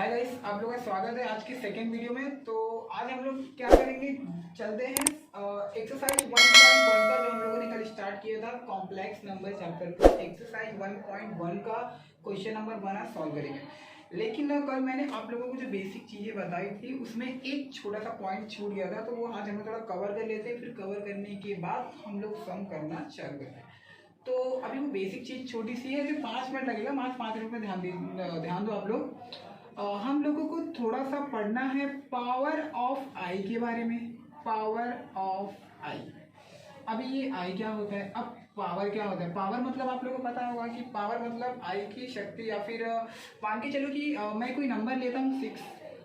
Hi guys, आप लोगों का स्वागत है आज की सेकेंड वीडियो में। तो आज हम लोग क्या करेंगे, चलते हैं एक्सरसाइज 1.1 का जो हम लोगों ने कल स्टार्ट किया था कॉम्प्लेक्स नंबर चैप्टर का। एक्सरसाइज 1.1 का क्वेश्चन नंबर 1 आज सॉल्व करेंगे। लेकिन कल मैंने आप लोगों को जो बेसिक चीज़ें बताई थी उसमें एक छोटा सा पॉइंट छूट गया था, तो वो आज हम थोड़ा कवर कर लेते हैं। फिर कवर करने के बाद हम लोग सम करना चालू करते हैं। तो अभी वो बेसिक चीज़ छोटी सी है जो 5 मिनट लगेगा, 5 मिनट में ध्यान दो आप लोग। हम लोगों को थोड़ा सा पढ़ना है पावर ऑफ आई के बारे में। पावर ऑफ आई, अभी ये आई क्या होता है, अब पावर क्या होता है। पावर मतलब आप लोगों को पता होगा कि पावर मतलब आई की शक्ति, या फिर मान के चलो कि मैं कोई नंबर लेता हूँ 6,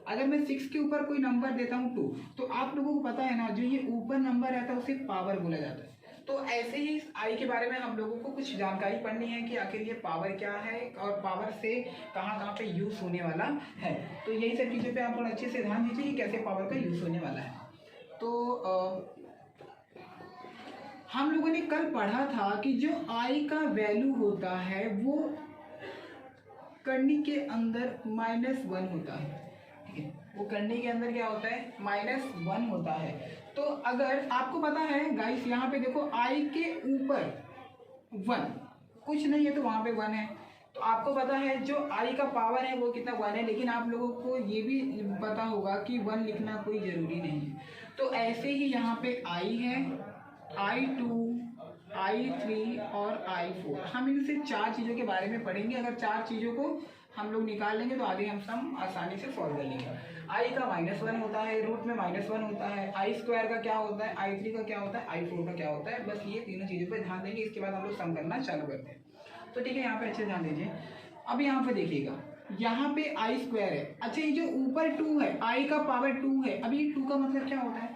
अगर मैं 6 के ऊपर कोई नंबर देता हूँ 2, तो आप लोगों को पता है ना, जो ये ऊपर नंबर रहता है उसे पावर बोला जाता है। तो ऐसे ही आई के बारे में हम लोगों को कुछ जानकारी पढ़नी है कि आखिर ये पावर क्या है और पावर से कहाँ कहाँ पे यूज़ होने वाला है। तो यही सब चीज़ों पे आप थोड़ा अच्छे से ध्यान दीजिए कि कैसे पावर का यूज़ होने वाला है। तो हम लोगों ने कल पढ़ा था कि जो आई का वैल्यू होता है वो करनी के अंदर -1 होता है। ठीक है, वो करने के अंदर क्या होता है, -1 होता है। तो अगर आपको पता है गाइस, यहाँ पे देखो आई के ऊपर 1 कुछ नहीं है तो वहाँ पे 1 है। तो आपको पता है जो आई का पावर है वो कितना 1 है, लेकिन आप लोगों को ये भी पता होगा कि 1 लिखना कोई ज़रूरी नहीं है। तो ऐसे ही यहाँ पे आई है, I2, I3 और I4। हम इनसे 4 चीज़ों के बारे में पढ़ेंगे। अगर 4 चीज़ों को हम लोग निकाल लेंगे तो आगे हम सम आसानी से सॉल्व कर लेंगे। आई का -1 होता है, रूट में -1 होता है, आई स्क्वायर का क्या होता है, I3 का क्या होता है, I4 का क्या होता है। बस ये तीनों चीज़ों पर ध्यान देंगे, इसके बाद हम लोग सम करना चालू करते हैं। तो ठीक है, यहाँ पे अच्छे ध्यान दीजिए। अब यहाँ पे देखिएगा, यहाँ पे आई स्क्वायर है। अच्छा, ये जो ऊपर 2 है, आई का पावर 2 है। अब ये 2 का मतलब क्या होता है,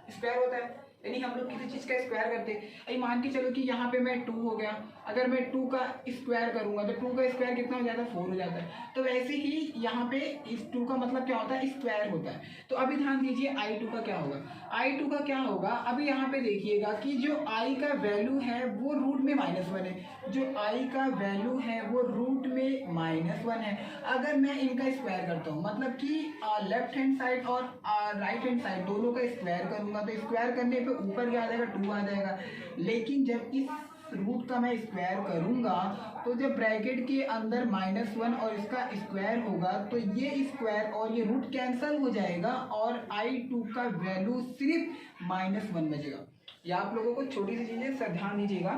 स्क्वायर होता है। यानी हम लोग किसी चीज़ का स्क्वायर करते हैं। अभी मान के चलो कि यहाँ पे मैं 2 हो गया, अगर मैं 2 का स्क्वायर करूँगा तो 2 का स्क्वायर कितना हो जाता है, 4 हो जाता है। तो वैसे ही यहाँ पे इस 2 का मतलब क्या होता है, स्क्वायर होता है। तो अभी ध्यान दीजिए I2 का क्या होगा, I2 का क्या होगा। अभी यहाँ पे देखिएगा कि जो I का वैल्यू है वो रूट में -1 है। जो I का वैल्यू है वो रूट में -1 है। अगर मैं इनका स्क्वायर करता हूँ, मतलब कि लेफ्ट हैंड साइड और राइट हैंड साइड दोनों का स्क्वायर करूँगा, तो स्क्वायर करने पे ऊपर क्या आ जाएगा, 2 आ जाएगा। लेकिन जब इस रूट का मैं स्क्वायर करूँगा तो जब ब्रैकेट के अंदर -1 और इसका स्क्वायर होगा तो ये स्क्वायर और ये रूट कैंसिल हो जाएगा और I2 का वैल्यू सिर्फ -1 बचेगा। या आप लोगों को छोटी सी चीज़ें ध्यान दीजिएगा,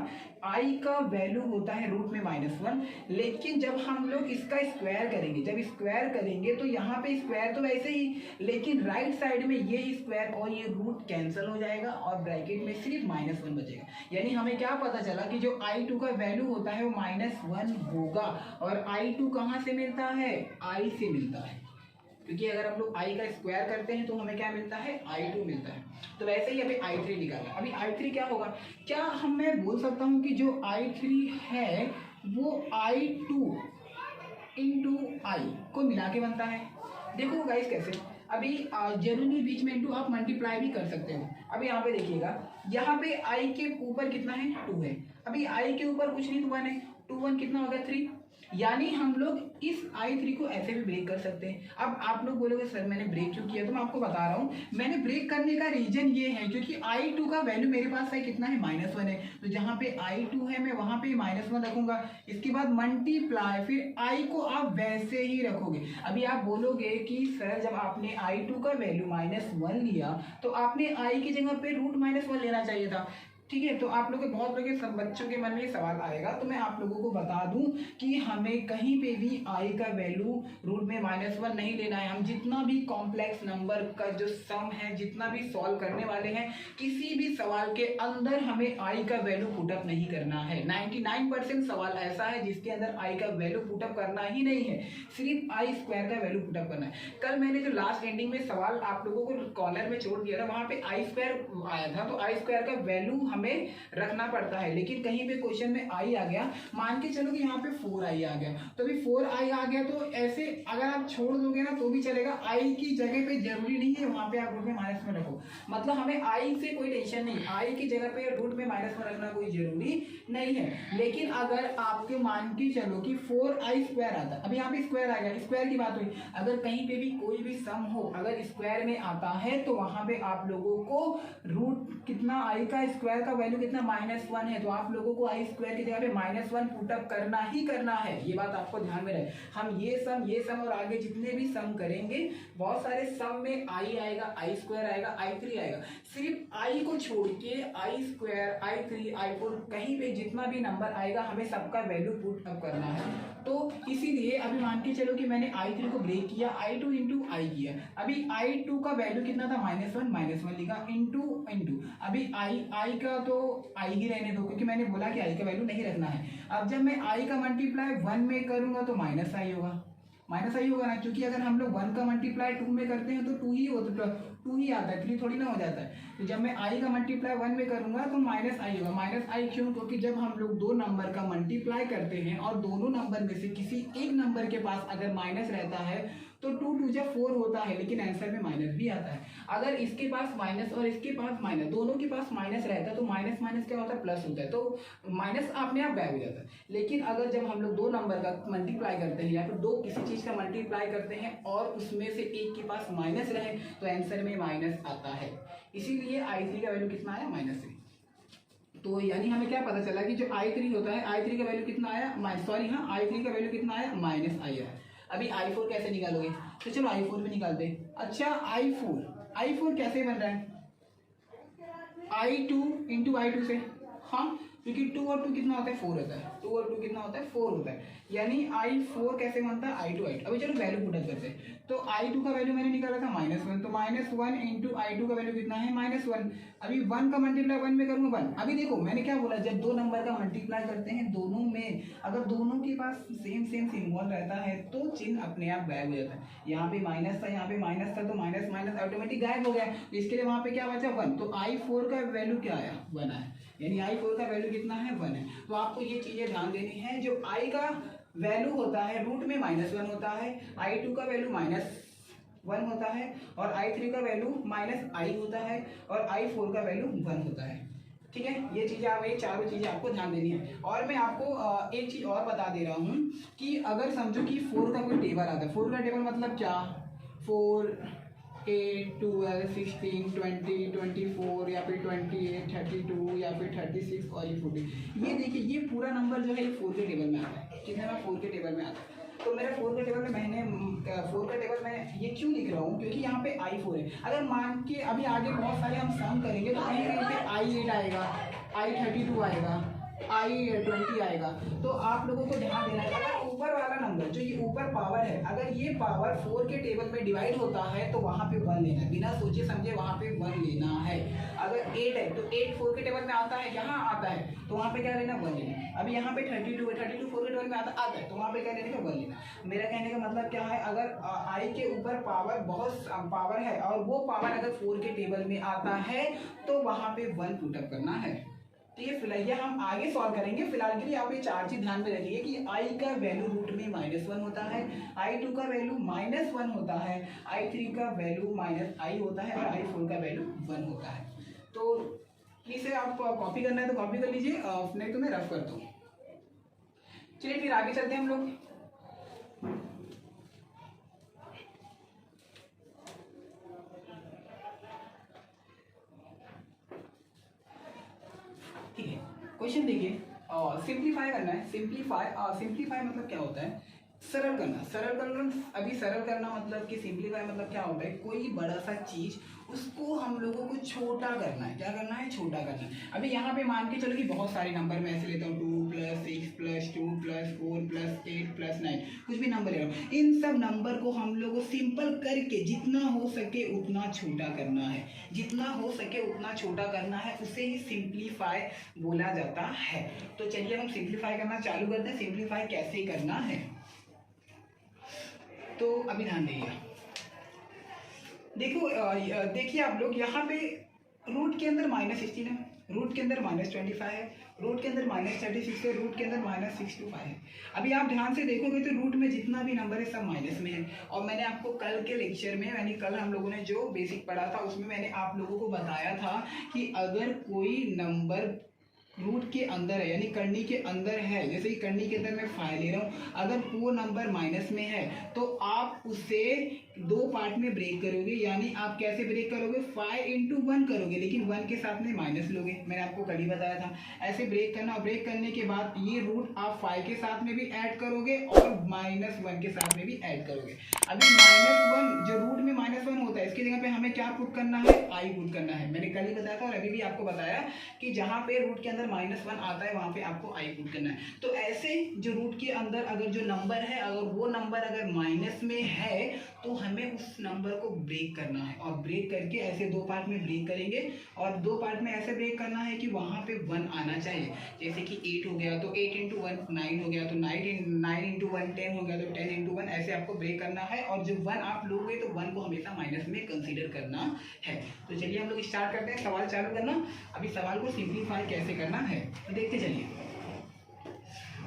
आई का वैल्यू होता है रूट में -1, लेकिन जब हम लोग इसका स्क्वायर करेंगे, जब स्क्वायर करेंगे तो यहाँ पे स्क्वायर तो वैसे ही, लेकिन राइट साइड में ये स्क्वायर और ये रूट कैंसिल हो जाएगा और ब्रैकेट में सिर्फ -1 बचेगा। यानी हमें क्या पता चला कि जो I2 का वैल्यू होता है वो -1 होगा। और I2 कहाँ से मिलता है, आई से मिलता है, क्योंकि अगर हम लोग आई का स्क्वायर करते हैं तो हमें क्या मिलता है, I2 मिलता है। तो वैसे ही अभी I3 निकालना। अभी I3 क्या होगा, क्या मैं बोल सकता हूँ कि जो I3 है वो I2 इंटू आई को मिला के बनता है। देखो गाइस कैसे, अभी जरूरी बीच में इंटू आप मल्टीप्लाई भी कर सकते हो। अभी यहाँ पे देखिएगा, यहाँ पे आई के ऊपर कितना है, 2 है। अभी आई के ऊपर कुछ नहीं तो 1 है, 2 1 कितना हो गया, 3। यानी हम लोग इस I3 को ऐसे भी ब्रेक कर सकते हैं। अब आप लोग बोलोगे सर मैंने ब्रेक क्यों किया, तो मैं आपको बता रहा हूँ। मैंने ब्रेक करने का रीजन ये है क्योंकि I2 का वैल्यू मेरे पास है कितना है, -1 है। तो जहाँ पे I2 है मैं वहाँ पे -1 रखूंगा। इसके बाद मल्टीप्लाई, फिर I को आप वैसे ही रखोगे। अभी आप बोलोगे कि सर जब आपने I2 का वैल्यू -1 लिया तो आपने I की जगह पे रूट -1 लेना चाहिए था। ठीक है, तो आप लोग बहुत लोग सब बच्चों के मन में ये सवाल आएगा, तो मैं आप लोगों को बता दूं कि हमें कहीं पे भी आई का वैल्यू रूट में -1 नहीं लेना है। हम जितना भी कॉम्प्लेक्स नंबर का जो सम है, जितना भी सॉल्व करने वाले हैं, किसी भी सवाल के अंदर हमें आई का वैल्यू पुटअप नहीं करना है। 99% सवाल ऐसा है जिसके अंदर आई का वैल्यू पुटअप करना ही नहीं है, सिर्फ आई स्क्वायर का वैल्यू पुटअप करना है। कल मैंने जो लास्ट एंडिंग में सवाल आप लोगों को कॉर्नर में छोड़ दिया था, वहां पे आई स्क्वायर आया था, तो आई स्क्वायर का वैल्यू हमें रखना पड़ता है। लेकिन कहीं पे क्वेश्चन में आई आ गया, मान के चलो कि यहाँ पे 4i आ गया, तो अभी 4i आ गया तो ऐसे अगर आप छोड़ दोगे ना तो भी चलेगा, i की जगह पे जरूरी नहीं है वहाँ पे आप रूट में माइनस में रखो, मतलब हमें i से कोई टेंशन नहीं, i की जगह पे रूट में माइनस में रखना कोई जरूरी नहीं है। लेकिन अगर आपके मान के चलो कि 4i स्क्वायर आता है, अभी यहाँ पे स्क्वायर आ गया, स्क्वायर की बात हुई, अगर कहीं पे भी कोई भी सम हो अगर स्क्वायर में आता है तो वहां पे आप लोगों को रूट कितना i का स्क्वायर का वैल्यू कितना -1 है, तो आप लोगों को i स्क्वायर की जगह पे -1 पुटअप करना ही करना है। ये बात आपको ध्यान में रहे, हम ये सम और आगे जितने भी सम करेंगे बहुत सारे सम में i आएगा, i स्क्वायर आएगा, i3 आएगा, सिर्फ i को छोड़ के i स्क्वायर, i3, i4 कहीं पे जितना भी नंबर आएगा हमें सबका वैल्यू पुट अप करना है। तो इसीलिए अभी मान के चलो कि मैंने i3 को ब्रेक किया, i2 इंटू आई किया, अभी i2 का वैल्यू कितना था -1 लिखा इंटू अभी i का तो i ही रहने दो क्योंकि मैंने बोला कि i का वैल्यू नहीं रखना है। अब जब मैं i का मल्टीप्लाई 1 में करूंगा तो -i होगा ना, क्योंकि अगर हम लोग 1 का मल्टीप्लाई 2 में करते हैं तो 2 ही होता है, 2 ही आता है, 3 थोड़ी ना हो जाता है। तो जब मैं i का मल्टीप्लाई 1 में करूंगा तो -i होगा, -i क्यों, क्योंकि जब हम लोग दो नंबर का मल्टीप्लाई करते हैं और दोनों नंबर में से किसी एक नंबर के पास अगर माइनस रहता है तो 2 2 जा 4 होता है, लेकिन आंसर में माइनस भी आता है। अगर इसके पास माइनस और इसके पास माइनस, दोनों के पास माइनस रहता है तो माइनस माइनस क्या होता है, प्लस होता है, तो माइनस अपने आप गायब हो जाता है। लेकिन अगर जब हम लोग दो नंबर का मल्टीप्लाई करते हैं या फिर दो किसी चीज का मल्टीप्लाई करते हैं और उसमें से एक के पास माइनस रहे तो आंसर में माइनस आता है, इसीलिए i3 का वैल्यू कितना आया, -3। तो यानी हमें क्या पता चला कि जो i3 होता है, i3 का वैल्यू कितना आया, i3 का वैल्यू कितना आया, -i आया। अभी i4 कैसे निकालोगे, तो चलो i4 भी निकालते हैं। अच्छा i4 कैसे बन रहा है, i2 इंटू i2 से, हाँ क्योंकि 2 और 2 कितना होता है, 4 होता है, 2 और 2 कितना होता है, 4 होता है, यानी i4 कैसे बनता है, i2। अभी चलो वैल्यू पुट अप करते हैं, तो i2 का वैल्यू मैंने निकाला था -1, तो -1 इंटू i2 का वैल्यू कितना है, -1। अभी 1 का मल्टीप्लाई 1 में करूंगा 1, अभी देखो मैंने क्या बोला, जब दो नंबर का मल्टीप्लाई करते हैं दोनों में अगर दोनों के पास सेम सिंबल रहता है तो चिन्ह अपने आप गायब हो जाता है। यहाँ पे माइनस था, यहाँ पे माइनस था, तो माइनस माइनस ऑटोमेटिक गायब हो गया, इसके लिए वहां पे क्या बचा, 1, तो i4 का वैल्यू क्या आया, 1 आया, यानी i4 का वैल्यू कितना है, 1 है। तो आपको ये चीजें ध्यान देनी है, जो i का वैल्यू होता है रूट में -1 होता है, i2 का वैल्यू -1 होता है, और i3 का वैल्यू -i होता है, और i4 का वैल्यू 1 होता है। ठीक है, ये चीजें आप, ये चारों चीजें आपको ध्यान देनी है। और मैं आपको एक चीज और बता दे रहा हूँ कि अगर समझो कि 4 का कोई टेबल आता है, 4 का टेबल मतलब क्या, 4 8 12 16 20 24 या फिर 28 32 या फिर 36 और ये 40, ये देखिए ये पूरा नंबर जो है ये 4 के टेबल में आता है, कितने में, 4 के टेबल में आता है। तो मेरा 4 के टेबल में मैंने 4 का टेबल में ये क्यों लिख रहा हूँ, क्योंकि यहाँ पे i4 है। अगर मान के अभी आगे बहुत सारे हम सम करेंगे तो कहीं कहीं पे i8 आएगा, i32 आएगा, i20 आएगा, तो आप लोगों को ध्यान देना है। अगर ऊपर वाला नंबर जो ये ऊपर पावर है, अगर ये पावर 4 के टेबल में डिवाइड होता है तो वहां पे 1 लेना है, बिना सोचे समझे वहां पे 1 लेना है। अगर 8 है तो 8 4 के टेबल में आता है, यहाँ आता है तो वहां पे क्या लेना, 1 लेना। अभी यहाँ पे 32 है, 32 4 के टेबल में आता है तो वहां पे क्या लेने का, 1 लेना। मेरा कहने का मतलब क्या है, अगर i के ऊपर पावर बहुत पावर है और वो पावर अगर 4 के टेबल में आता है तो वहां पे 1 पुट अप करना है। तो ये फिलहाल ये हम आगे सॉल्व करेंगे, फिलहाल के लिए आप ये चार चीज ध्यान में रखिए कि i का वैल्यू रूट में -1 होता है, i2 का वैल्यू -1 होता है, i3 का वैल्यू -i होता है, और i4 का वैल्यू 1 होता है। तो इसे आप कॉपी करना है तो कॉपी कर लीजिए, नहीं तो मैं रफ करता हूँ। चलिए फिर आगे चलते हैं हम लोग। ठीक है, क्वेश्चन देखिए, सिंप्लीफाई करना है। सिंप्लीफाई मतलब क्या होता है, सरल करना। अभी सरल करना मतलब कि सिंप्लीफाई मतलब क्या होता है, कोई बड़ा सा चीज उसको हम लोगों को छोटा करना है। क्या करना है, छोटा करना है। अभी यहाँ पे मान के चलो कि बहुत सारे नंबर मैं ऐसे लेता हूँ, 2 + 6 + 2 + 4 + 8 + 9, कुछ भी नंबर ले रहा हूँ। इन सब नंबर को हम लोग को सिंपल करके जितना हो सके उतना छोटा करना है, जितना हो सके उतना छोटा करना है, उसे ही सिंप्लीफाई बोला जाता है। तो चलिए हम सिंप्लीफाई करना चालू करते हैं। सिंप्लीफाई कैसे करना है, तो अभी ध्यान दीजिए। देखो देखिए आप लोग यहाँ पे रूट के अंदर -16 है, रूट के अंदर -25 है, रूट के अंदर -36 है, रूट के अंदर -625 है। अभी आप ध्यान से देखोगे तो रूट में जितना भी नंबर है सब माइनस में है। और मैंने आपको कल के लेक्चर में, यानी कल हम लोगों ने जो बेसिक पढ़ा था उसमें मैंने आप लोगों को बताया था कि अगर कोई नंबर रूट के अंदर है, यानी करनी के अंदर है, जैसे कि करनी के अंदर मैं 5 ले रहा हूँ, अगर वो नंबर माइनस में है तो आप उसे 2 पार्ट में ब्रेक करोगे। यानी आप कैसे ब्रेक करोगे, 5 इंटू 1 करोगे, लेकिन 1 के साथ में माइनस लोगे। मैंने आपको कल ही बताया था ऐसे ब्रेक करना। और ब्रेक करने के बाद ये रूट आप 5 के साथ में भी ऐड करोगे और -1 के साथ में भी ऐड करोगे। अभी -1 जो रूट में -1 होता है, इसकी जगह पे हमें क्या पुट करना है, आई पुट करना है। मैंने कल ही बताया था और अभी भी आपको बताया कि जहाँ पे रूट के अंदर -1 आता है वहाँ पे आपको आई पुट करना है। तो ऐसे जो रूट के अंदर अगर जो नंबर है, अगर वो नंबर अगर माइनस में है तो हमें उस नंबर को ब्रेक करना है। और ब्रेक करके ऐसे 2 पार्ट में ब्रेक करेंगे और 2 पार्ट में ऐसे ब्रेक करना है कि वहाँ पे 1 आना चाहिए। जैसे कि 8 हो गया तो 8 इंटू 1 9 हो गया, तो 9 इंटू 1 10 हो गया, तो 10 इंटू 1 ऐसे आपको ब्रेक करना है। और जब 1 आप लोगे तो 1 को हमेशा माइनस में कंसीडर करना है। तो चलिए हम लोग स्टार्ट करते हैं सवाल चालू करना। अभी सवाल को सिंप्लीफाई कैसे करना है तो देखते चलिए।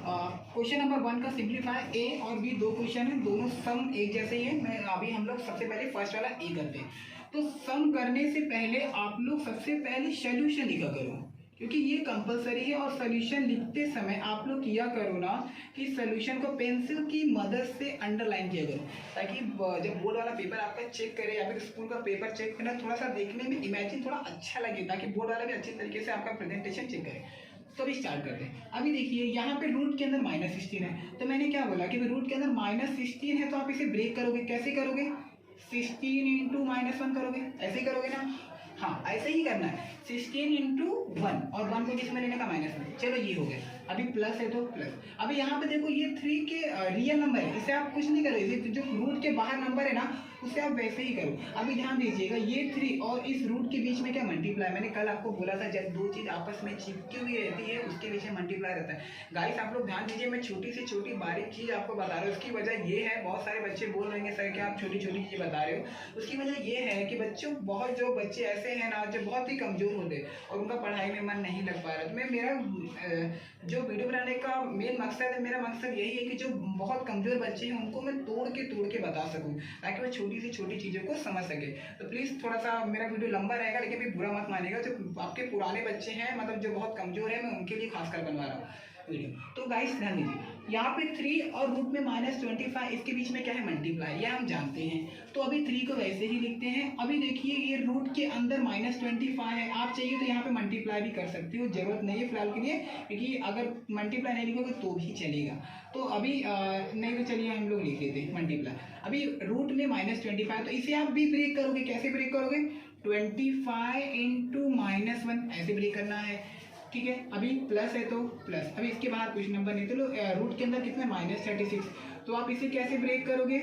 क्वेश्चन नंबर 1 का सिंप्लीफाई, ए और बी 2 क्वेश्चन है, दोनों सम एक जैसे ही है। मैं अभी हम लोग सबसे पहले फर्स्ट वाला ए करते हैं। तो सम करने से पहले आप लोग सबसे पहले सोल्यूशन लिखा करो, क्योंकि ये कंपलसरी है। और सोल्यूशन लिखते समय आप लोग किया करो ना कि सोल्यूशन को पेंसिल की मदद से अंडरलाइन किया करो, ताकि जब बोर्ड वाला पेपर आपका चेक करे या फिर स्कूल का पेपर चेक करना थोड़ा सा देखने में इमेजिन थोड़ा अच्छा लगे, ताकि बोर्ड वाला भी अच्छे तरीके से आपका प्रेजेंटेशन चेक करे। तो अभी स्टार्ट करते हैं। अभी देखिए यहाँ पे रूट के अंदर -16 है, तो मैंने क्या बोला कि रूट के अंदर -16 है तो आप इसे ब्रेक करोगे। कैसे करोगे, 16 इंटू -1 करोगे, ऐसे ही करोगे ना। हाँ ऐसे ही करना है, 16 इंटू 1 और 1 को किस में लेने का, माइनस में। चलो ये हो गया। अभी प्लस है तो प्लस। अभी यहाँ पे देखो ये 3 के रियल नंबर है, इसे आप कुछ नहीं करो, इसे जो रूट के बाहर नंबर है ना उसे आप वैसे ही करो। अभी ध्यान दीजिएगा ये 3 और इस रूट के बीच में क्या मल्टीप्लाई, मैंने कल आपको बोला था जब 2 चीज आपस में चिपकी हुई रहती है उसके बीच में मल्टीप्लाई रहता है। गाइस आप लोग ध्यान दीजिए, मैं छोटी से छोटी बारीक चीज आपको बता रहा हूँ। उसकी वजह ये है, बहुत सारे बच्चे बोल रहे हैं सर कि आप छोटी छोटी चीजें बता रहे हो। उसकी वजह ये है कि बच्चों बहुत जो बच्चे ऐसे हैं ना जो बहुत ही कमजोर होते हैं और उनका पढ़ाई में मन नहीं लग पा रहा। तो मैं मेरा जो वीडियो बनाने का मेन मकसद है, मेरा मकसद यही है कि जो बहुत कमजोर बच्चे हैं उनको मैं तोड़ के बता सकूं, ताकि वो छोटी से छोटी चीज़ों को समझ सके। तो प्लीज़ थोड़ा सा मेरा वीडियो लंबा रहेगा, लेकिन भी बुरा मत मानिएगा। जो आपके पुराने बच्चे हैं, मतलब जो बहुत कमजोर है, मैं उनके लिए खासकर बनवा रहा हूँ वीडियो। तो गाइस ध्यान दीजिए, यहाँ पे 3 और रूट में -25, इसके बीच में क्या है, मल्टीप्लाई, ये हम जानते हैं। तो अभी 3 को वैसे ही लिखते हैं। अभी देखिए ये रूट के अंदर -25 है, आप चाहिए तो यहाँ पे मल्टीप्लाई भी कर सकते हो, जरूरत नहीं है फिलहाल के लिए, क्योंकि अगर मल्टीप्लाई नहीं लिखोगे तो भी चलेगा। तो अभी नहीं तो चलिए हम लोग लिख लेते हैं मल्टीप्लाई। अभी रूट में -25, तो इसे आप भी ब्रेक करोगे। कैसे ब्रेक करोगे, 25 इंटू -1 ऐसे ब्रेक करना है, ठीक है। अभी प्लस है तो प्लस, अभी इसके बाहर कुछ नंबर नहीं, तो रूट के अंदर कितना -36, तो आप इसे कैसे ब्रेक करोगे,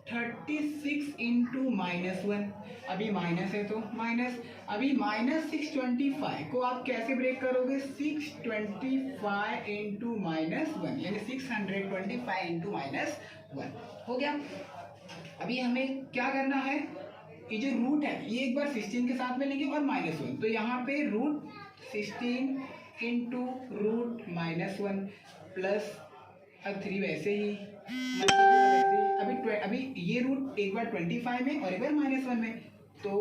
36 इंटू -1। अभी माइनस है तो माइनस। अभी -625 को आप कैसे ब्रेक करोगे, 625 इंटू -1, यानी 625 इंटू -1 हो गया। अभी हमें क्या करना है, ये जो रूट है ये एक बार 16 के साथ में लेंगे और -1, तो यहाँ पे रूट 16 इंटू रूट -1 प्लस 3 वैसे ही वैसे ही। अभी ये रूट एक बार 25 में और एक बार -1 में, तो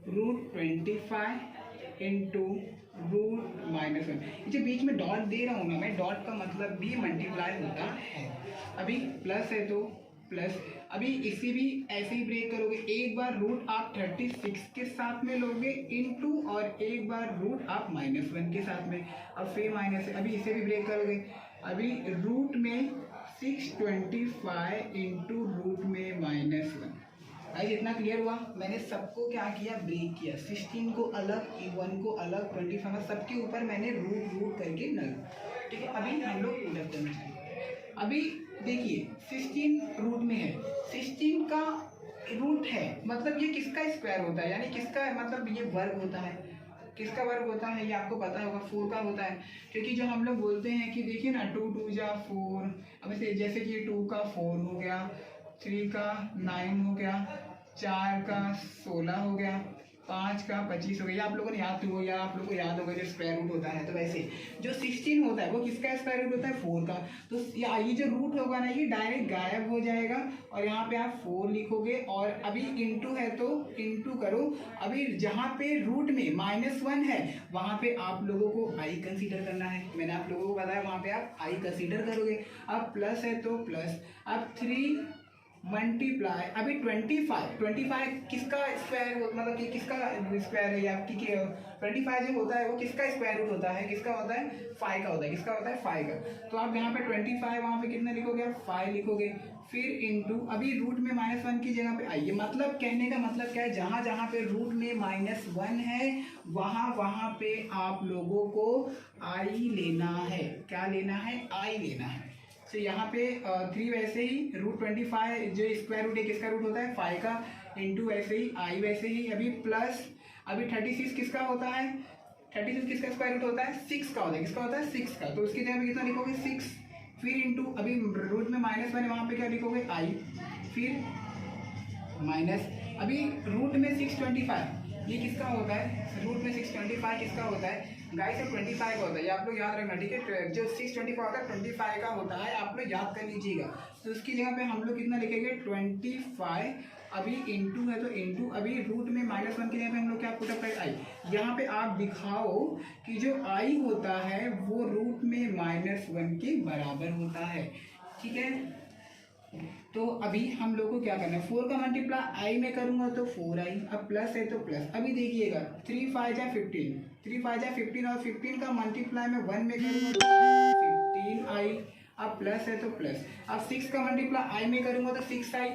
रूट 25 इंटू रूट -1। जो बीच में डॉट दे रहा हूँ ना मैं, डॉट का मतलब भी मल्टीप्लाई होता है। अभी प्लस है तो प्लस। अभी इसे भी ऐसे ही ब्रेक करोगे, एक बार रूट आप 36 के साथ में लोगे इंटू, और एक बार रूट आप -1 के साथ में, अब फिर माइनस है। अभी इसे भी ब्रेक करोगे। अभी रूट में 625 इंटू रूट में -1। आज इतना क्लियर हुआ। मैंने सबको क्या किया, ब्रेक किया, 16 को अलग, 1 को अलग, 25 सबके ऊपर मैंने रूट करके नल, ठीक है। अभी हम लोग उलट करना चाहिए। अभी देखिए 16 रूट में है, 16 का रूट है, मतलब ये किसका स्क्वायर होता है, यानी किसका मतलब ये वर्ग होता है। किसका वर्ग होता है ये आपको पता होगा, 4 का होता है। क्योंकि जो हम लोग बोलते हैं कि देखिए ना 2 2 जा 4, अब जैसे कि 2 का 4 हो गया, 3 का 9 हो गया, 4 का 16 हो गया, 5 का 25 हो गया। आप लोगों ने याद हो या आप लोगों को याद होगा जो स्क्वायर रूट होता है, तो वैसे जो 16 होता है वो किसका स्क्वायर रूट होता है? 4 का। तो ये जो रूट होगा ना, ये डायरेक्ट गायब हो जाएगा और यहाँ पे आप 4 लिखोगे और अभी इंटू है तो इंटू करो। अभी जहाँ पे रूट में -1 है वहाँ पे आप लोगों को आई कंसीडर करना है। मैंने आप लोगों को बताया वहाँ पे आप आई कंसीडर करोगे। अब प्लस है तो प्लस, अब 3 मल्टीप्लाई, अभी 25 किसका स्क्वायर, मतलब कि किसका स्क्वायर है? आपकी 25 जो होता है वो किसका स्क्वायर रूट होता है? किसका होता है? 5 का होता है। किसका होता है? 5 का। तो आप यहाँ पे 25 वहाँ पे कितना लिखोगे? आप 5 लिखोगे, फिर इंटू, अभी रूट में -1 की जगह पे आइए। मतलब कहने का मतलब क्या है, जहाँ जहाँ पे रूट में -1 है वहाँ पे आप लोगों को आई लेना है। क्या लेना है? आई लेना है। तो यहाँ पे 3 वैसे ही, रूट 25 जो स्क्वायर रूट है किसका रूट होता है? 5 का, इंटू वैसे ही आई वैसे ही, अभी प्लस, अभी 36 किसका होता है? 36 किसका स्क्वायर रूट होता है? 6 का होता है। किसका होता है? 6 का। तो उसकी जगह पे कितना लिखोगे? 6, फिर इंटू, अभी रूट में -1 है वहाँ पे क्या लिखोगे? आई, फिर माइनस, अभी रूट में 625 ये किसका होता है? रूट में 625 किसका होता है? गाइस 25 का होता है, ये आप लोग याद रखना, ठीक है। जो 625 होता है 25 का होता है, आप लोग याद कर लीजिएगा। तो उसकी जगह पे हम लोग कितना लिखेंगे? 25, अभी इंटू है तो इंटू, अभी रूट में -1 की जगह पे हम लोग क्या पुटअप करें? आई। यहाँ पे आप दिखाओ कि जो आई होता है वो रूट में -1 के बराबर होता है, ठीक है। तो अभी हम लोग को क्या करना है? 4 का मल्टीप्लाई आई में करूंगा तो 4i, अब प्लस है तो प्लस, अभी देखिएगा 3 5 जा 15, 3 5 जा 15 और 15 का मल्टीप्लाई में 1 में करूंगा तो 15i, अब प्लस है तो प्लस, अब 6 का मल्टीप्लाई आई में करूंगा तो 6i,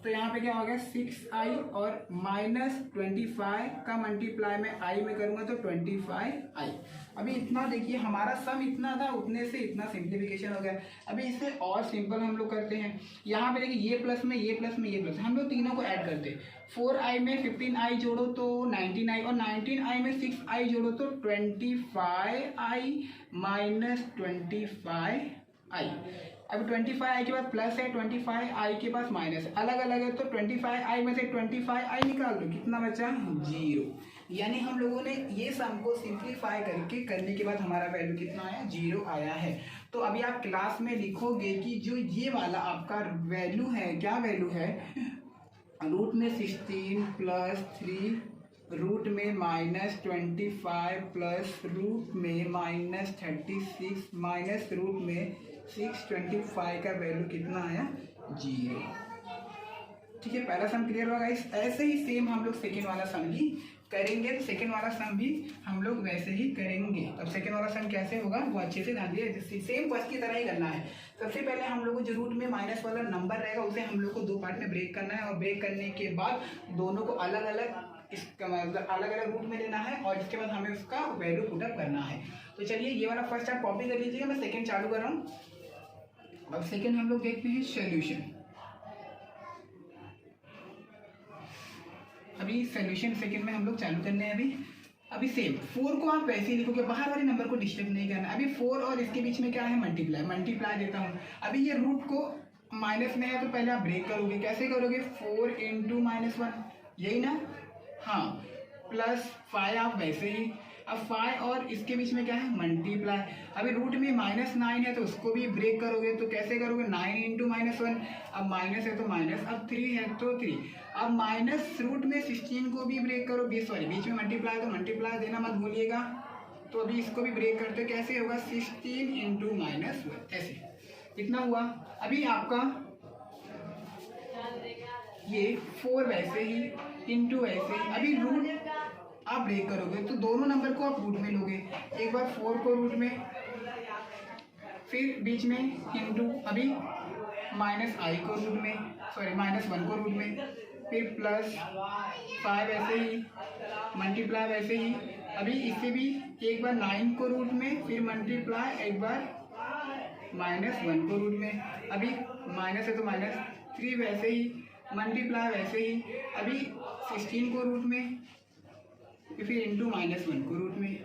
तो यहाँ पे क्या हो गया? 6i और -25 का मल्टीप्लाई में आई में करूंगा तो 25i। अभी इतना देखिए, हमारा सम इतना था, उतने से इतना सिंप्लीफिकेशन हो गया। अभी इसे और सिंपल हम लोग करते हैं। यहाँ पे देखिए ये प्लस में ये प्लस में ये प्लस, हम लोग तीनों को ऐड करते हैं। 4i में 15i जोड़ो तो 19i और 19i में 6i जोड़ो तो 25i माइनस 25i। अब 25i के बाद प्लस है, 25i के पास माइनस है, अलग अलग है तो 25i में से 25i निकाल दो, कितना बचा? 0। यानी हम लोगों ने ये सम को सिंप्लीफाई करने के बाद हमारा वैल्यू कितना आया? 0 आया है। तो अभी आप क्लास में लिखोगे कि जो ये वाला आपका वैल्यू है, क्या वैल्यू है? रूट में 16 प्लस 3 रूट में -25 प्लस रूट में -36 माइनस रूट में 625 का वैल्यू कितना आया? 0। ठीक है, पहला सम क्लियर होगा गाइस। ऐसे ही सेम हम लोग सेकेंड वाला सम भी करेंगे, तो सेकेंड वाला सम भी हम लोग वैसे ही करेंगे। अब सेकेंड वाला सम कैसे होगा वो अच्छे से ध्यान दिए, सेम फर्स्ट की तरह ही करना है। सबसे पहले हम लोग को जो रूट में माइनस वाला नंबर रहेगा उसे हम लोग को 2 पार्ट में ब्रेक करना है और ब्रेक करने के बाद दोनों को अलग अलग इसका मतलब अलग अलग रूट में लेना है और इसके बाद हमें उसका वैल्यू पुटअप करना है। तो चलिए ये वाला फर्स्ट आप कॉपी कर लीजिएगा, मैं सेकेंड चालू कर रहा हूँ। अब सेकेंड हम लोग देखते हैं सोल्यूशन। अभी सोल्यूशन सेकंड में हम लोग चालू करने हैं। अभी सेम 4 को आप वैसे ही लिखोगे, बाहर वाले नंबर को डिस्टर्ब नहीं करना। अभी 4 और इसके बीच में क्या है? मल्टीप्लाई देता हूँ। अभी ये रूट को माइनस में है तो पहले आप ब्रेक करोगे, कैसे करोगे? 4 इंटू -1, यही ना? हाँ, प्लस 5 आप वैसे ही, अब 5 और इसके बीच में क्या है? मल्टीप्लाई। अभी रूट में -9 है तो उसको भी ब्रेक करोगे, तो कैसे करोगे? 9 इंटू -1, अब माइनस है तो माइनस, अब 3 है तो 3, अब माइनस रूट में 16 को भी ब्रेक करो, बीच में मल्टीप्लाई, तो मल्टीप्लाई देना मत भूलिएगा। तो अभी इसको भी ब्रेक करते, कैसे होगा? 16 इंटू -1, ऐसे कितना हुआ? अभी आपका ये 4 वैसे ही इंटू वैसे ही, अभी रूट आप ब्रेक करोगे तो दोनों नंबर को आप रूट में लोगे, एक बार 4 को रूट में, फिर बीच में इंटू, अभी -i को रूट में, सॉरी -1 को रूट में, फिर प्लस 5 वैसे ही, मल्टीप्लाई वैसे ही, अभी इससे भी एक बार 9 को रूट में, फिर मल्टीप्लाई एक बार -1 को रूट में, अभी माइनस है तो -3 वैसे ही, मल्टीप्लाई वैसे ही, अभी 16 को रूट में, फिर इंटू -1 को रूट में।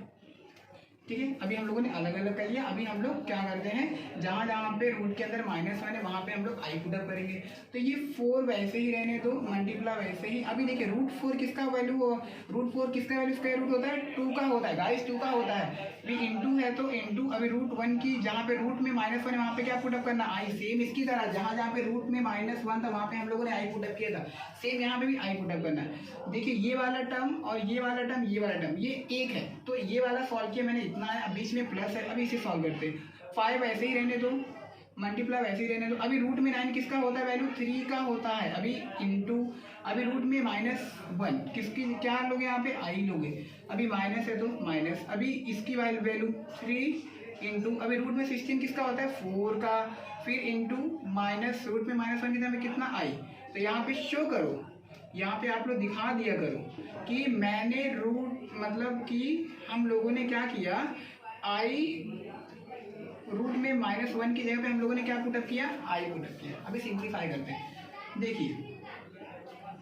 ठीक है। अभी हम लोगों ने अलग अलग कर लिया। अभी हम लोग क्या करते हैं, जहाँ जहाँ पे रूट के अंदर -1 है वहाँ पे हम लोग आई पुट अप करेंगे। तो ये 4 वैसे ही रहने दो, मल्टीप्लाई वैसे ही। अभी देखिए √4 किसका वैल्यू, √4 किसका वैल्यू स्क्वायर रूट होता है, 2 का होता है गाइस, 2 का होता है। अभी इंटू है तो इंटू, अभी √1 की जहाँ पे रूट में -1 है वहाँ पे क्या पुट अप करना, आई। सेम इसकी तरह जहाँ जहाँ पे रूट में -1 था वहाँ पे हम लोगों ने आई पुट अप किया था, सेम यहाँ पे भी आई पुट अप करना है। देखिए ये वाला टर्म और ये वाला टर्म, ये वाला टर्म ये एक है, तो ये वाला सॉल्व किया मैंने, इतना है। अब बीच में प्लस है, अभी इसे सॉल्व करते हैं। 5 ऐसे ही रहने दो, मल्टीप्लाई वैसे ही रहने दो। अभी रूट में 9 किसका होता है वैल्यू, 3 का होता है। अभी इंटू, अभी रूट में -1 किसकी, क्या लोगे यहाँ पे, आई लोगे। अभी माइनस है तो माइनस, अभी इसकी वैल्यू 3 इंटू, अभी रूट में 16 किसका होता है, 4 का, फिर इंटू माइनस, रूट में -1 की तरह कितना, आई। तो यहाँ पे शो करो, यहाँ पे आप लोग दिखा दिया करो कि मैंने रूट, मतलब कि हम लोगों ने क्या किया, आई रूट में -1 की जगह पे हम लोगों ने क्या पुटअप किया, आई पुटअप किया। अभी सिंप्लीफाई करते हैं। देखिए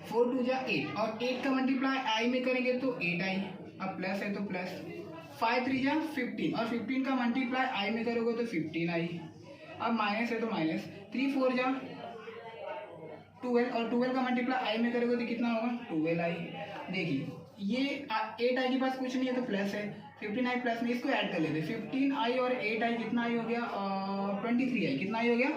4 2 जा 8, और 8 का मल्टीप्लाई आई में करेंगे तो 8 आई, अब प्लस है तो प्लस। 5 3 जा 15, और 15 का मल्टीप्लाई आई में करोगे तो 15 आई, अब माइनस है तो माइनस। 3 4 जा 12, और 12 का मल्टीप्लाई आई में करोगे तो कितना होगा, 12 आई। देखिए ये 8 आई के पास कुछ नहीं है तो प्लस है, 15 आई प्लस में, इसको ऐड कर लेते। 15 आई और 8 आई कितना आई हो गया, 23 आई। कितना आई हो गया,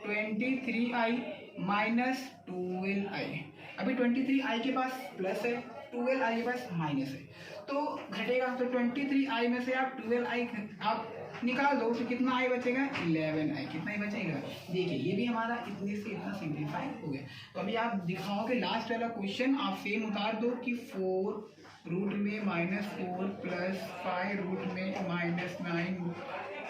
23 आई माइनस 12 आई। अभी 23 आई के पास प्लस है, 12 आई के पास माइनस है, तो घटेगा। तो 23 आई में से आप 12 आई आप निकाल दो, तो कितना आई बचेगा, 11 आई। कितना ही बचेगा, देखिए ये भी हमारा इतने से इतना सिंप्लीफाई हो गया। तो अभी आप दिखाओगे लास्ट वाला क्वेश्चन, आप सेम उतार दो कि 4 रूट में -4 प्लस 5 रूट में -9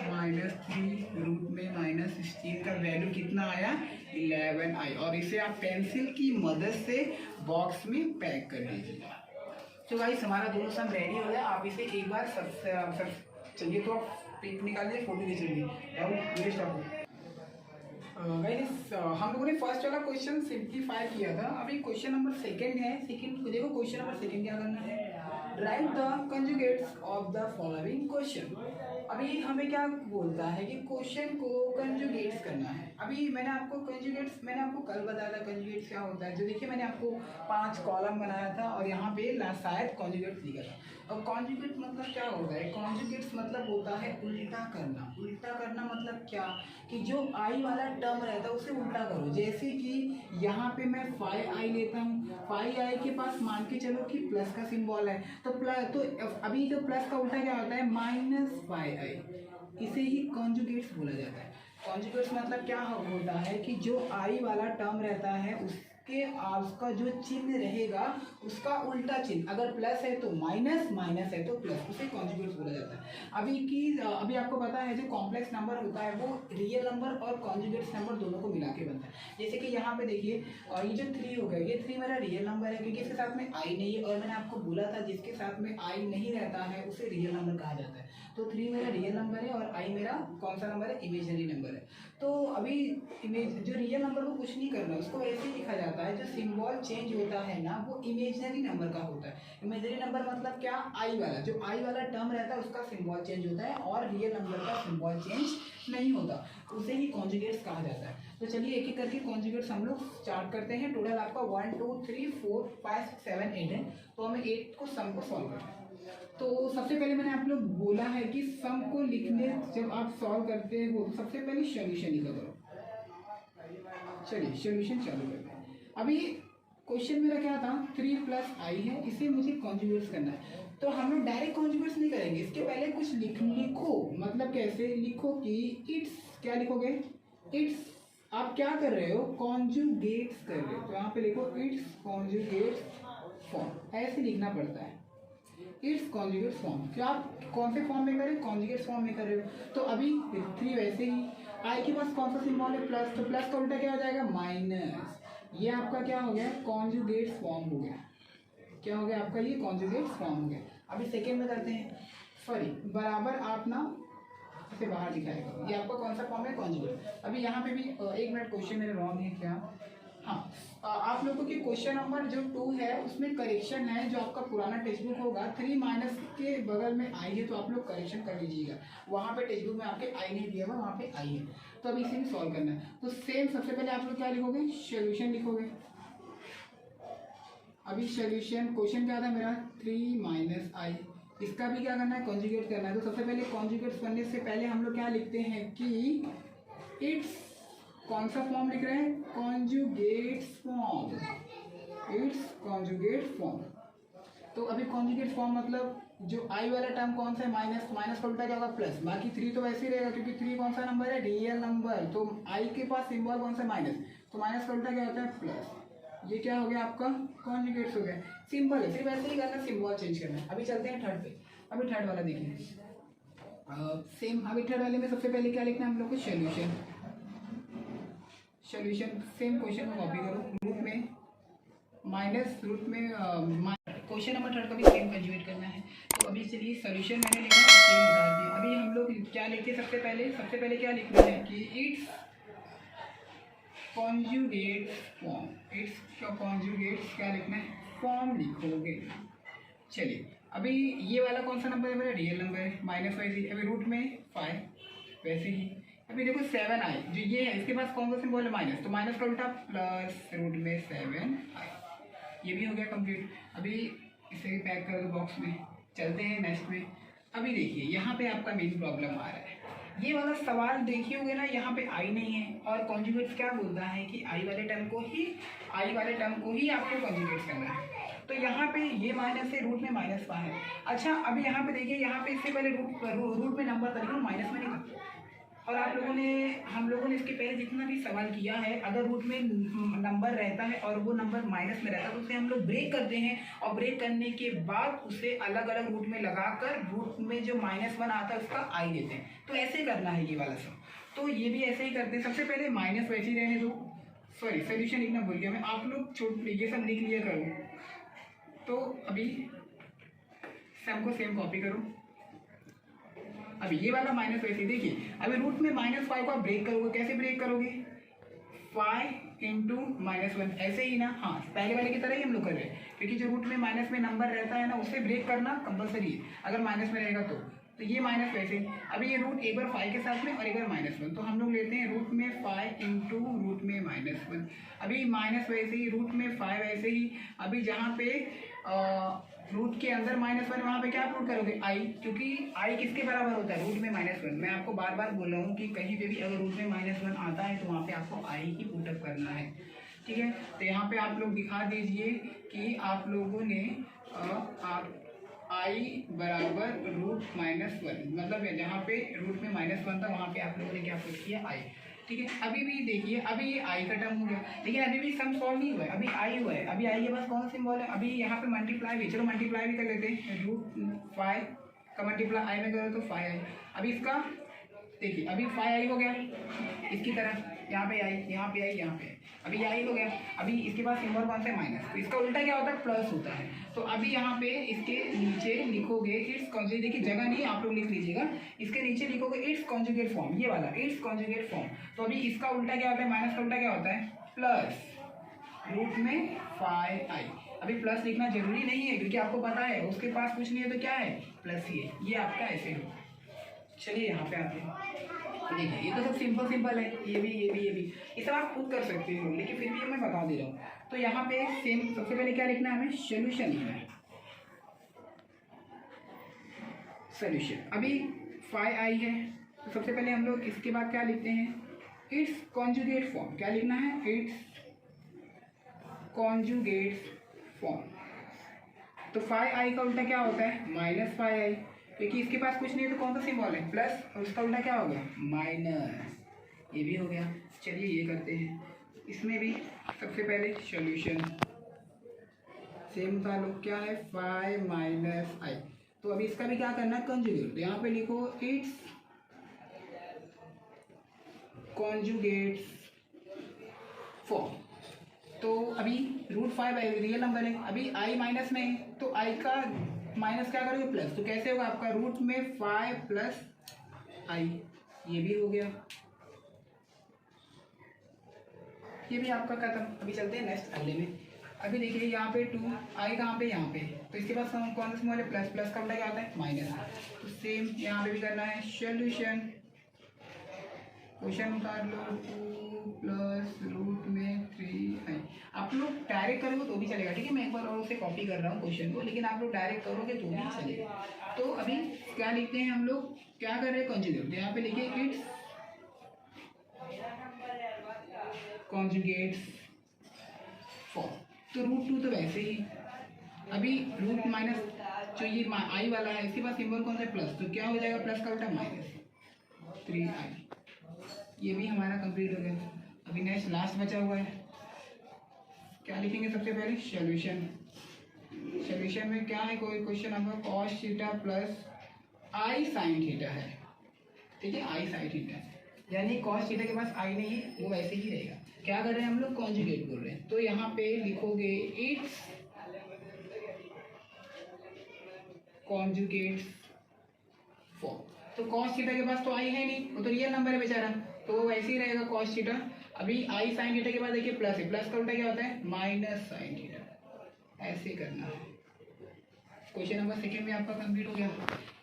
-3 रूट में -16 का वैल्यू कितना आया, 11 आई। और इसे आप पेंसिल की मदद से बॉक्स में पैक कर दीजिए। तो गाइस हमारा दोनों सम रेडी हो गया। आप इसे एक बार सब चलिए, तो आप पिक निकालिए, फोटो खींच लीजिए। गाइस हम लोगों ने फर्स्ट वाला क्वेश्चन सिंप्लीफाई किया था। अभी क्वेश्चन नंबर सेकंड है। सेकंड देखो, क्वेश्चन नंबर सेकंड क्या करना है, right the conjugates of the following question. अभी हमें क्या बोलता है कि क्वेश्चन को कंजुगेट्स करना है। अभी मैंने आपको कंजुगेट्स, मैंने आपको कल बताया था कंजुगेट्स क्या होता है। जो देखिए मैंने आपको 5 कॉलम बनाया था और यहाँ पे शायद कंजुगेट्स लिखा था। और कॉन्जुगेट मतलब क्या होता है, कॉन्जुगेट्स मतलब होता है उल्टा करना। उल्टा करना मतलब क्या, कि जो आई वाला टर्म रहता है उसे उल्टा करो। जैसे कि यहाँ पे मैं 5 आई लेता हूँ, 5 आई के पास मान के चलो कि प्लस का सिंबल है, तो अभी जो प्लस का उल्टा क्या होता है, -5 आई। इसे ही कॉन्जुगेट्स बोला जाता है। कॉन्जुगेट्स मतलब क्या होता है कि जो आई वाला टर्म रहता है उसका जो चिन्ह रहेगा उसका उल्टा चिन्ह, अगर प्लस है तो माइनस, माइनस है तो प्लस, उसे कॉन्जुगेट्स बोला जाता है। अभी आपको पता है जो कॉम्प्लेक्स नंबर होता है वो रियल नंबर और कॉन्जुगेट्स नंबर दोनों को मिला के बनता है। जैसे कि यहाँ पे देखिए, और ये जो 3 हो गया, ये 3 मेरा रियल नंबर है क्योंकि इसके साथ में आई नहीं है, और मैंने आपको बोला था जिसके साथ में आई नहीं रहता है उसे रियल नंबर कहा जाता है। तो 3 मेरा रियल नंबर है और आई मेरा कौन सा नंबर है, इमेजनरी नंबर है। तो अभी जो रियल नंबर को कुछ नहीं करना, उसको ऐसे ही लिखा जाता है। जो सिंबल चेंज होता है ना वो इमेजनरी नंबर का होता है। इमेजनरी नंबर मतलब क्या, आई वाला, जो आई वाला टर्म रहता है उसका सिंबल चेंज होता है और रियल नंबर का सिंबल चेंज नहीं होता, उसे ही कॉन्जुगेट्स कहा जाता है। तो चलिए एक एक करके कॉन्जुगेट्स हम लोग स्टार्ट करते हैं। टोटल आपका 1 2 3 4 5 6 7 8 है, तो हमें 8 को सम को सॉल्व करना है। तो सबसे पहले मैंने आप लोग बोला है कि सम को लिखने जब आप सॉल्व करते हो तो सबसे पहले सॉल्यूशन लिखा करो। चलिए सॉल्यूशन चालू करते हैं। अभी क्वेश्चन मेरा क्या था, 3 प्लस आई है, इसे मुझे कॉन्जुगेट्स करना है। तो हम लोग डायरेक्ट कॉन्जुगेट्स नहीं करेंगे, इसके पहले कुछ लिखो। मतलब कैसे लिखो कि इट्स, क्या लिखोगे, इट्स, आप क्या कर रहे हो, कॉन्जुगेट्स कर रहे हो, तो यहाँ पे लिखो इट्स कॉन्जुगेट्स फॉर्म, ऐसे लिखना पड़ता है, इट्स कॉन्जुगेट फॉर्म। क्या आप कौन से फॉर्म में कर रहे हो, कॉन्जुगेट फॉर्म में कर रहे हो। तो अभी 3 वैसे ही, आई के पास कौन सा सिंबल है, प्लस, तो प्लस का उल्टा क्या हो जाएगा, माइनस। ये आपका क्या हो गया, कॉन्जुगेट फॉर्म हो गया। क्या हो गया आपका, ये कॉन्जुगेट फॉर्म हो गया। अभी सेकेंड में करते हैं, सॉरी बराबर आप ना इसे बाहर दिखाएगा, ये आपका कौन सा फॉर्म है, कॉन्जुगेट। अभी यहाँ पे भी 1 मिनट, क्वेश्चन मेरे रॉन्ग है क्या, हाँ, आप आप लोगों के क्वेश्चन नंबर जो 2 है उसमें करेक्शन है, जो आपका पुराना टेक्स्ट बुक होगा 3 माइनस के बगल में आई है, तो आप लोग करेक्शन कर लीजिएगा। वहाँ पे टेक्स्ट बुक में आपके आई नहीं दिया हुआ, वहाँ पे आई है, तो अभी इसे सॉल्व करना है। तो सेम सबसे पहले आप लोग क्या लिखोगे, सोल्यूशन लिखोगे। अभी सोल्यूशन क्वेश्चन क्या था मेरा 3 माइनस आई, इसका भी क्या करना है, कॉन्जुगेट करना है। तो सबसे पहले कॉन्जुगेट करने से पहले हम लोग क्या लिखते हैं कि इट्स, कौन सा फॉर्म लिख रहे हैं, conjugate form, it's conjugate form. तो अभी कॉन्जुगेट फॉर्म मतलब जो आई वाला टर्म कौन सा है, माइनस, माइनस का उल्टा क्या होगा, प्लस। बाकी 3 तो वैसे ही रहेगा क्योंकि 3 कौन सा नंबर है, रियल नंबर, तो आई के पास सिंबल कौन सा, माइनस, तो माइनस का उल्टा क्या होता है, प्लस। ये क्या हो गया आपका, कॉन्जुगेट्स हो गया। सिंपल है, सिर्फ ऐसे ही करना, सिंबल चेंज करना है। अभी चलते हैं थर्ड पे। अभी थर्ड वाला देखिए सेम। अभी थर्ड वाले में सबसे पहले क्या लिखना है हम लोग को, सोल्यूशन। सोल्यूशन सेम क्वेश्चन को कॉपी करो, रूट में माइनस, रूट में क्वेश्चन नंबर थर्ड का भी सेम कंजुगेट करना है। तो अभी चलिए सोल्यूशन मैंने लिखा सेम बता दिया। अभी हम लोग क्या लिखे, सबसे पहले क्या लिखना है कि इट्स कॉन्जुगेट फॉर्म, इट्स का कॉन्जुगेट क्या लिखना है, फॉर्म लिखोगे। चलिए अभी ये वाला कौन सा नंबर है मेरा, रियल नंबर है, माइनस वैसे ही। अभी रूट में 5 वैसे ही। अभी देखो 7 आई, जो ये है इसके पास कौन सा सिंबल है, माइनस, तो माइनस का उल्टा प्लस, रूट में 7 आई। ये भी हो गया कंप्लीट। अभी इसे भी पैक कर दो बॉक्स में। चलते हैं नेक्स्ट में। अभी देखिए यहाँ पे आपका मेन प्रॉब्लम आ रहा है, ये वाला सवाल देखिए होगे ना, यहाँ पे आई नहीं है और कॉन्जुगेट क्या बोलता है कि आई वाले टर्म को ही आपको कॉन्जुगेट करना है। तो यहाँ पे ये माइनस है, रूट में माइनस का है। अच्छा अभी यहाँ पे देखिए, यहाँ पे इससे पहले रूट में नंबर था लेकिन माइनस में नहीं था। और हम लोगों ने इसके पहले जितना भी सवाल किया है, अगर रूट में नंबर रहता है और वो नंबर माइनस में रहता है तो उसे हम लोग ब्रेक करते हैं, और ब्रेक करने के बाद उसे अलग अलग रूट में लगाकर रूट में जो -1 आता है उसका आई देते हैं। तो ऐसे करना है ये वाला सब, तो ये भी ऐसे ही करते हैं। सबसे पहले माइनस वैसे ही रहने दो, सॉरी सोल्यूशन लिखना भूल गया मैं, आप लोग ये सब लिख लिया करो। तो अभी सब को सेम कॉपी करो। अभी ये वाला माइनस वैसे देखिए, अभी रूट में -5 को आप ब्रेक करोगे, कैसे ब्रेक करोगे, 5 इंटू -1, ऐसे ही ना। हाँ पहले वाले की तरह ही हम लोग कर रहे हैं, क्योंकि जो रूट में माइनस में नंबर रहता है ना उसे ब्रेक करना कंपलसरी है, अगर माइनस में रहेगा तो ये माइनस वैसे ही। अभी ये रूट एक बार 5 के साथ में और एक बार -1, तो हम लोग लेते हैं रूट में 5 इंटू रूट में -1। अभी माइनस वैसे ही, रूट में 5 वैसे ही। अभी जहाँ पे रूट के अंदर -1 वहाँ पे क्या पुट करोगे, आई, क्योंकि आई किसके बराबर होता है, रूट में -1। मैं आपको बार बार बोल रहा हूँ कि कहीं पे भी अगर रूट में -1 आता है तो वहाँ पे आपको आई ही पुटअप करना है, ठीक है। तो यहाँ पे आप लोग दिखा दीजिए कि आप लोगों ने आई बराबर रूट -1, मतलब जहाँ पे रूट में -1 था वहाँ पे आप लोगों ने क्या पुट किया, आई, ठीक है। अभी भी देखिए, अभी ये आई का टर्म हो गया, लेकिन अभी भी सम सॉल्व नहीं हुआ है, अभी आई हुआ है। अभी आई के पास कौन सा सिंबल है, अभी यहाँ पे मल्टीप्लाई भी, चलो मल्टीप्लाई भी कर लेते हैं। √5 का मल्टीप्लाई आई में करो तो 5 आई। अभी इसका देखिए, अभी 5 आई हो गया, इसकी तरह यहाँ पे आई, यहाँ पे आई, यहाँ पे। अभी आई हो गया। अभी इसके पास सिंबल कौन सा है, माइनस, तो इसका उल्टा क्या होता है, प्लस होता है। तो अभी यहाँ पे इसके नीचे लिखोगे इट्स कॉन्जुगेट, देखिए जगह नहीं, आप लोग लिख लीजिएगा, इसके नीचे लिखोगे इट्स कॉन्जुगेट फॉर्म, ये वाला इट्स कॉन्जुगेट फॉर्म। तो अभी इसका उल्टा क्या होता है, माइनस का उल्टा क्या होता है, प्लस, रूट में 5 आई। अभी प्लस लिखना जरूरी नहीं है क्योंकि आपको पता है उसके पास कुछ नहीं है तो क्या है, प्लस ही है, ये आपका ऐसे हो। चलिए यहाँ पे आते हैं, देखिए ये तो सब सिंपल है, ये भी ये सब आप खुद कर सकते हो, लेकिन फिर भी मैं बता दे रहा हूँ। तो यहाँ पे सेम सबसे पहले क्या लिखना है, हमें सोल्यूशन लिखना है, सोल्यूशन। अभी 5 आई है, तो सबसे पहले हम लोग इसके बाद क्या लिखते हैं, इट्स कॉन्जुगेट फॉर्म। क्या लिखना है, इट्स कॉन्जुगेट फॉर्म। तो 5 आई का उल्टा क्या होता है, -5 आई, क्योंकि इसके पास कुछ नहीं है तो कौन सा सिंबल है, प्लस, और उसका उल्टा क्या हो गया, माइनस, ये भी हो गया। चलिए ये करते हैं, इसमें भी सबसे पहले सॉल्यूशन सेम था लोग, क्या है 5 - आई। तो अभी इसका भी क्या करना है, कंजुगेट। तो यहाँ पे लिखो इट्स कॉन्जुगेट फॉर्म। तो अभी √5 रियल नंबर है, अभी आई माइनस में है, तो आई का माइनस क्या करोगे, प्लस। तो कैसे होगा आपका, रूट में 5 प्लस आई, ये भी हो गया। ये भी आपका खत्म। अभी चलते हैं नेक्स्ट अगले में। अभी देखिए यहाँ पे 2 आई कहाँ पे, यहाँ पे, तो इसके पास कौन सा स्मॉल है, प्लस, प्लस का उल्टा क्या होता है, माइनस। तो सेम यहाँ पे भी करना है। सोल्यूशन, क्वेश्चन उतार लो, 2 प्लस रूट में 3 आई। आप लोग डायरेक्ट करोगे तो भी चलेगा, ठीक है। मैं एक बार और उसे कॉपी कर रहा हूँ क्वेश्चन को, लेकिन आप लोग डायरेक्ट करोगे तो भी चलेगा। तो अभी क्या लिखते हैं हम लोग, क्या कर रहे हैं, कॉन्जुगेट। यहाँ पे लिखिए इट्स कॉन्जुगेट्स फॉर। तो रूट 2 तो वैसे ही, अभी रूट माइनस जो ये आई वाला है इसके पास सिंबल कौन सा है, प्लस, तो क्या हो जाएगा, प्लस का उल्टा माइनस 3i। ये भी हमारा कंप्लीट हो गया। अभी नेक्स्ट लास्ट बचा हुआ है, क्या लिखेंगे सबसे पहले, सोल्यूशन। सोल्यूशन में क्या है, कोई question number cos theta plus i sine theta है, ठीक है, आई साइन थीटा, यानी कॉस थीटा के पास आई नहीं है, वो वैसे ही रहेगा। क्या कर रहे हैं हम लोग, कॉन्जुगेट बोल रहे हैं। तो यहाँ पे लिखोगे इट्स कॉन्जुगेट फॉर। तो कॉस थीटा के पास तो आई है नहीं, वो तो रियल नंबर है बेचारा, तो वो वैसे ही रहेगा कॉस थीटा। अभी आई साइन थीटा के बाद देखिए प्लस है, प्लस का उल्टा क्या होता है, माइनस साइन थीटा। ऐसे करना है। क्वेश्चन नंबर सेकेंड में आपका कंप्लीट हो गया,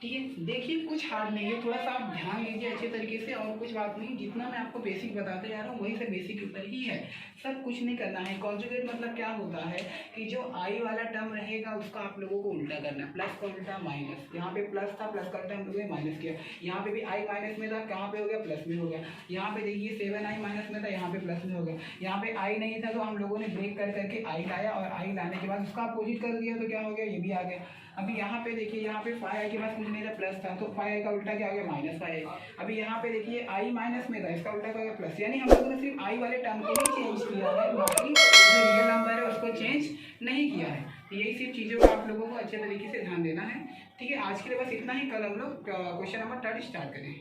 ठीक है। देखिए कुछ हार्ड नहीं है, थोड़ा सा आप ध्यान लीजिए अच्छे तरीके से, और कुछ बात नहीं। जितना मैं आपको बेसिक बताते जा रहा हूँ वही से बेसिक के ऊपर ही है, सब कुछ नहीं करना है। कॉन्जुगेट मतलब क्या होता है कि जो आई वाला टर्म रहेगा उसका आप लोगों को उल्टा करना है, प्लस का उल्टा माइनस। यहाँ पे प्लस था, प्लस का उल्टा हम लोगों ने माइनस किया। यहाँ पे भी आई माइनस में था, कहाँ पे हो गया, प्लस में हो गया। यहाँ पे देखिए 7i माइनस में था, यहाँ पे प्लस में हो गया। यहाँ पे आई नहीं था तो हम लोगों ने ब्रेक कर करके आई लाया, और आई लाने के बाद उसका अपोजिट कर दिया तो क्या हो गया, ये भी आ गया। अभी यहाँ पे देखिए, यहाँ पे 5i के पास कुछ नहीं था, प्लस था, तो 5i का उल्टा क्या हो गया, माइनस 5i। अभी यहाँ पे देखिए आई माइनस में था, इसका उल्टा क्या हो गया, प्लस। यानी हम लोगों ने सिर्फ आई वाले टर्म को ही चेंज किया है, बाकी जो रियल नंबर है उसको चेंज नहीं किया है। तो यही सिर्फ चीज़ों को आप लोगों को अच्छे तरीके से ध्यान देना है, ठीक है। आज के लिए बस इतना ही। कल हम लोग क्वेश्चन नंबर 3 स्टार्ट करें।